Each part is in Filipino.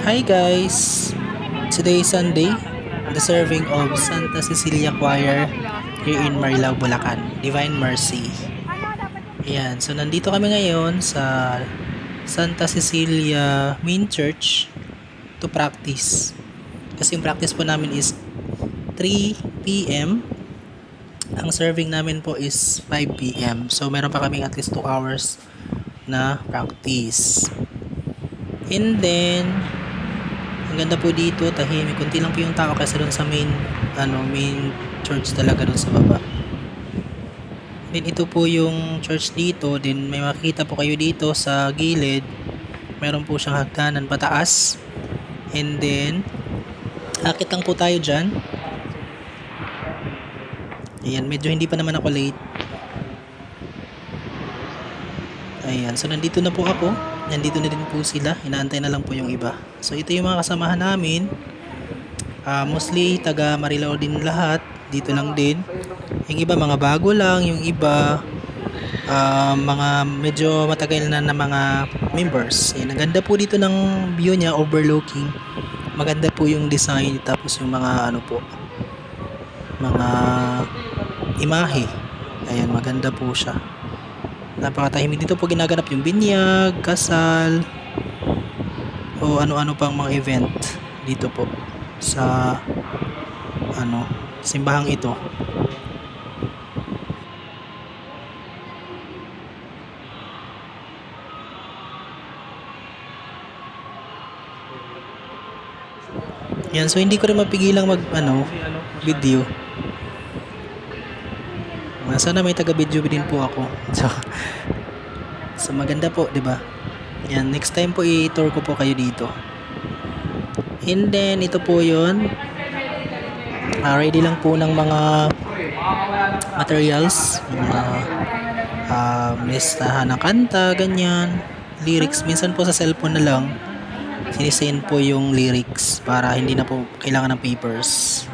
Hi guys! Today is Sunday, the serving of Santa Cecilia Choir here in Marilao, Bulacan. Divine Mercy. Ayan, so nandito kami ngayon sa Santa Cecilia Main Church to practice. Kasi yung practice po namin is 3 p.m. Ang serving namin po is 5 p.m. So meron pa kaming at least 2 hours na practice. And then, ang ganda po dito, tahimik. Kunti lang po yung tao kasi doon sa main church talaga doon sa baba. Then ito po yung church dito. Then may makikita po kayo dito sa gilid. Meron po siyang hagdanan pataas. And then, akit lang po tayo dyan. Ayan, medyo hindi pa naman ako late. Ayan, so nandito na po ako. Nandito na din po sila. Inaantay na lang po yung iba. So ito yung mga kasamahan namin. Mostly taga Marilao din lahat. Dito lang din. Yung iba mga bago lang. Yung iba mga medyo matagal na mga members. Ayan, ang ganda po dito ng view niya, overlooking. Maganda po yung design. Tapos yung mga mga imahe. Ayan, maganda po siya. Napakatahimik dito po ginaganap yung binyag, kasal, o ano-ano pang mga event dito po sa simbahang ito. Yan, so hindi ko rin mapigilang video. Sana may taga-video din po ako. So maganda po, 'di ba? Yan, next time po i-tour ko po kayo dito. And then ito po 'yon. Ready lang po ng mga materials, mga listahan ng kanta, ganyan, lyrics. Minsan po sa cellphone na lang sinisend po yung lyrics para hindi na po kailangan ng papers.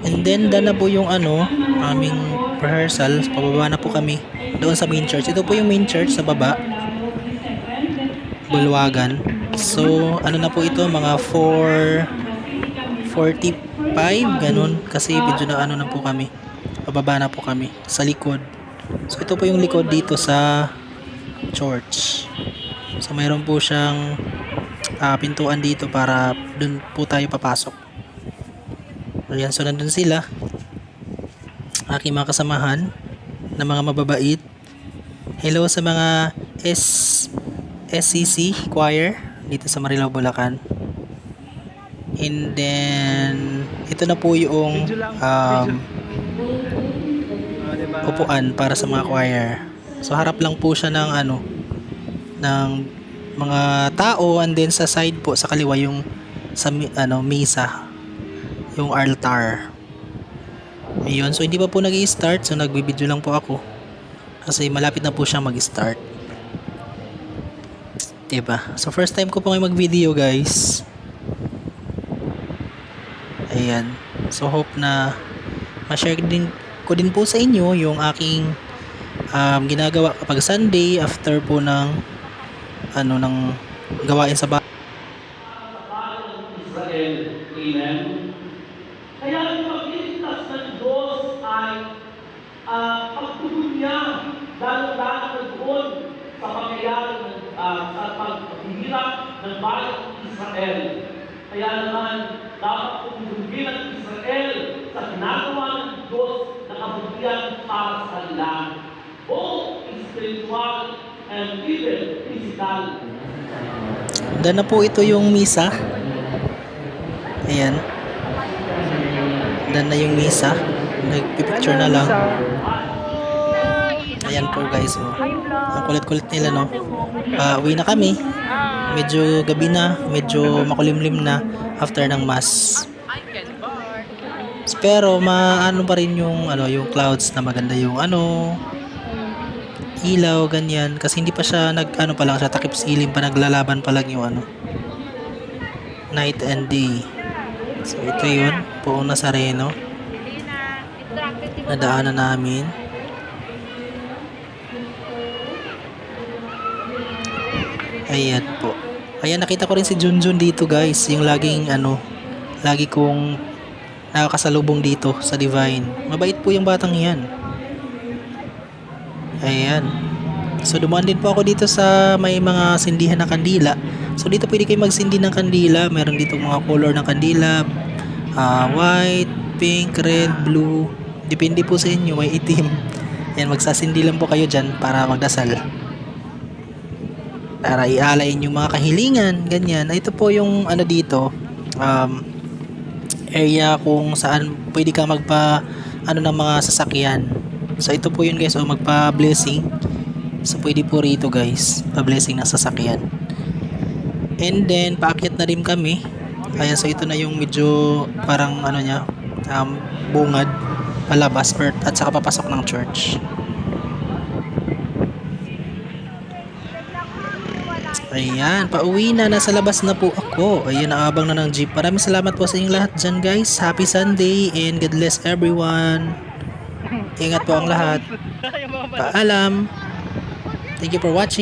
And then dana po yung aming rehearsal. Pababa na po kami doon sa main church. Ito po yung main church sa baba, Bulwagan. So na po ito, mga 4:45 ganun, kasi medyo na po kami. Pababa na po kami sa likod. So ito po yung likod dito sa church. So mayroon po siyang pintuan dito para doon po tayo papasok. Ayan, so nandun sila, aking mga kasamahan na mga mababait. Hello sa mga SCC choir dito sa Marilao, Bulacan. And then ito na po yung upuan para sa mga choir. So harap lang po siya ng ng mga tao, and then sa side po sa kaliwa yung sa misa, yung altar. Ayun, so hindi pa po nag-i-start, so nagbibideo lang po ako kasi malapit na po siyang mag-start. Diba? So first time ko po ngayon mag-video, guys. Ayan. So hope na ma-share ko din po sa inyo yung aking ginagawa kapag Sunday after po ng ng gawain sa bahay. Israel. Amen. Kaya ang pagliligtas ng Diyos ay pagtulong niya, lalo-lalo na doon sa pangyayari sa paghihirap ng bayan ng Israel. Kaya naman, dapat tumulungin ang Israel sa ginagawa ng Diyos na kabutihan para sa kanila, both spiritual and even physical. Dan na po ito yung misa. Ayan. Dan na yung misa. Nagpipicture na lang. Ayan po, guys. Ang kulit-kulit nila, no? Uwi na kami. Medyo gabi na. Medyo makulimlim na after ng mass. Pero pa rin yung yung clouds na maganda, yung ilaw, ganyan. Kasi hindi pa siya pa lang siya, takip silim pa, naglalaban pa lang yung night and day. So ito yun, Puong Nazareno. Nadaanan namin. Ayan po. Ayan, nakita ko rin si Junjun dito guys. Yung laging lagi kong nakakasalubong dito sa Divine. Mabait po yung batang yan. Ayan. So dumaan din po ako dito sa may mga sindihan ng kandila. So dito pwede kayo magsindi ng kandila. Meron dito mga color ng kandila. White, pink, red, blue. Depende po sa inyo, may itim. Yan, magsasindi lang po kayo dyan para magdasal. Para ialayin yung mga kahilingan, ganyan. Ito po yung dito, area kung saan pwede ka magpa ng mga sasakyan. So ito po yun guys, magpa-blessing. So pwede po rito guys, pa-blessing ng sasakyan. And then paakyat na rin kami. Ayan, so ito na yung medyo parang niya, bungad palabas at saka papasok ng church. Ayan, pauwi na. Nasa labas na po ako. Ayan, naabang na ng jeep. Maraming salamat po sa inyong lahat dyan guys. Happy Sunday and God bless everyone. Ingat po ang lahat. Paalam. Thank you for watching.